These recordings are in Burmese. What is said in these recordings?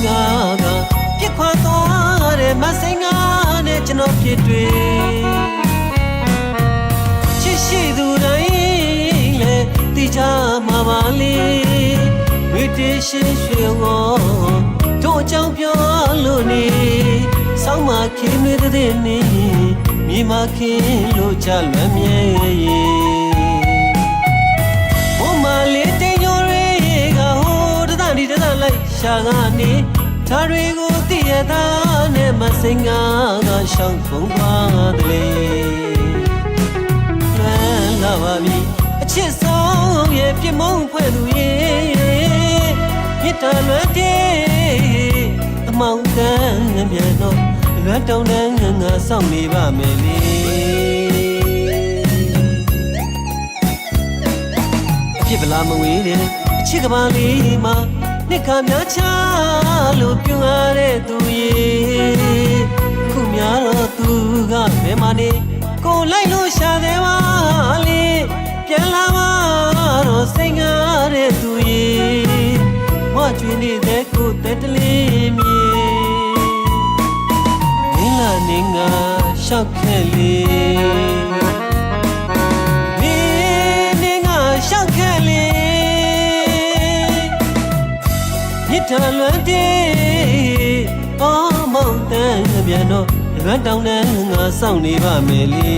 ငါကပြစ်ခွာသွားတဲ့မစိန်ငါနဲ့ကျွန်တော်ဖြစ်တွေ့ချစ်ရှိသူတိုင်းလဲတိကျမှာပါလေဝိတေရှိရွှေရောတို့အကြောင်းပြောလို့နေဆောင်းမခင်းတွေတဲ့နေမြေမခင်းလို့ချလွမ်းမြဲဘုံမလေးတိမ်ညိုတွေကဟိုတသဒီတသလိုက်ရှာကနေဓာတွေကိုတည့်ရတာနဲ့မစိန်ငါကရှောင်းဖုံးသွားတယ်လွမ်းလာပါပြီအချစ်ဆုံးရဲ့ပြမုံဖွဲ့သူရဲ့မြစ်တာလွမ်းတဲ့အမောင်တန်းမြန်တော့လွမ်းတောင်းတဲ့ငါစောင့်နေပါမယ်လေအဖြစ်ဗလာမဝေးတဲ့အချစ်ကဘာလေးမှာနှစ်ခါများချလို့ပြုံးရတဲ့သူရဲ့ခုများတော့သူကဘယ်မှာနေကိုလိုက်လို့ရှာတယ်ပါလေပြန်လာပါတော့စိတ်ငါတဲ့သူရဲ့မွကျွေးနေတဲ့ကိုတဲ့တလေးမြေမင်းလာနေငါရှောက်ခဲ့လေမင်းနေငါရှောက်ခဲ့လေမြစ်တာလွမ်းတဲ့အော်မောင်တန်းပြန်တော့လွမ်းတောင်းတဲ့ငါစောင့်နေပါမယ်လေ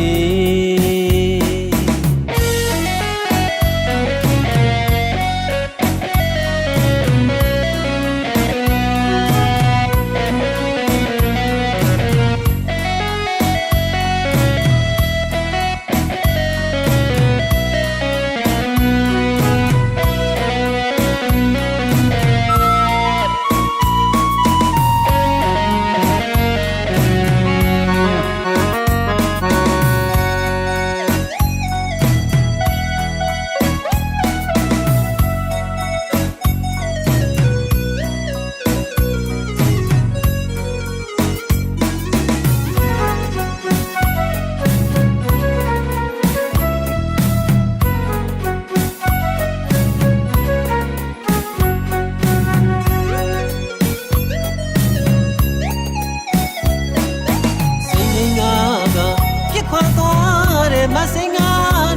မစိန်ငါ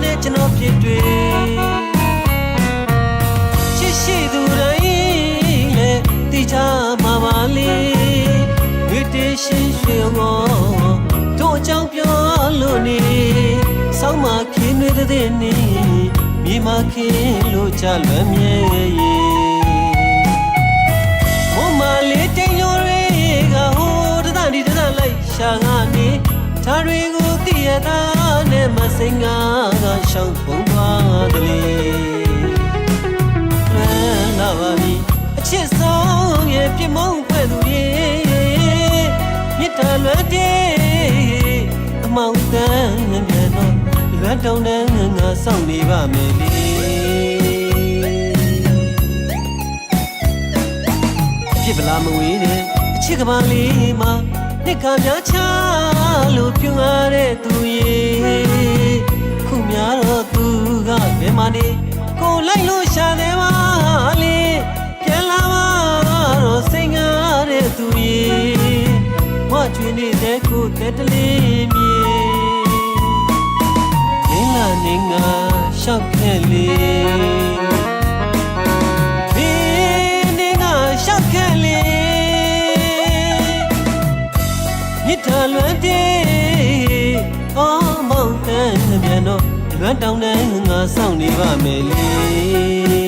နဲ့ကျွန်တော်ဖြစ်တွေ့ချစ်ရှိသူတိုင်းလဲတိကျမှာပါလေဝိတေရှိရွှေရောတို့အကြောင်းပြောလို့နေဆောင်းမခင်းတွေတဲ့နေမြေမခင်းလို့ချလွမ်းမြဲဘုံမလေးတိမ်ညိုတွေကဟိုတသဒီတသလိုက်ရှာကနေဓာတွေကိုတည့်ရတာနဲ့မစိန်ငါကရှောင်းဖုံးသွားတယ်လွမ်းလာပါပြီအချစ်ဆုံးရဲ့ပြမုံဖွဲ့သူရဲ့မြစ်တာလွမ်းတဲ့အမောင်တန်းမြန်တော့လွမ်းတောင်းတဲ့ငါစောင့်နေပါမယ်လေအဖြစ်ဗလာမဝေးတဲ့အချစ်ကဘာလေးမှာနှစ်ခါများချလို့ပြုံးရတဲ့သူရဲ့ခုများတော့သူကဘယ်မှာနေကိုလိုက်လို့ရှာတယ်ပါလေပြန်လာပါတော့စိတ်ငါတဲ့သူရဲ့မွကျွေးနေတဲ့ကိုတဲ့တလေးမြေမင်းလာနေငါရှောက်ခဲ့လေမင်းနေငါရှောက်ခဲ့လေမြစ်တာလွမ်းတဲ့အော်မောင်တန်းပြန်တော့လွမ်းတောင်းတဲ့ငါစောင့်နေပါမယ်လေ